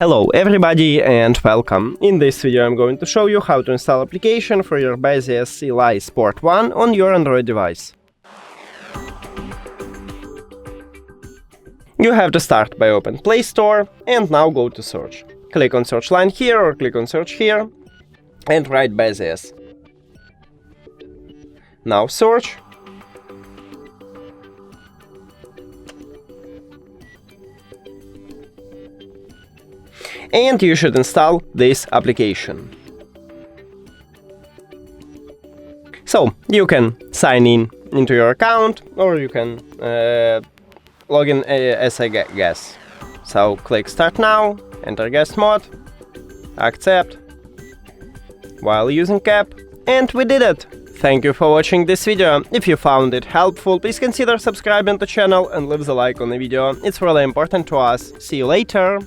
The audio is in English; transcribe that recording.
Hello everybody and welcome. In this video I'm going to show you how to install application for your BASEUS Eli Sport 1 on your Android device. You have to start by open Play Store and now go to search. Click on search line here or click on search here and write BASEUS. Now search. And you should install this application. So you can sign in into your account or you can log in as a guest. So click start now, enter guest mode, accept while using app, and we did it! Thank you for watching this video. If you found it helpful, please consider subscribing to the channel and leave the like on the video. It's really important to us. See you later!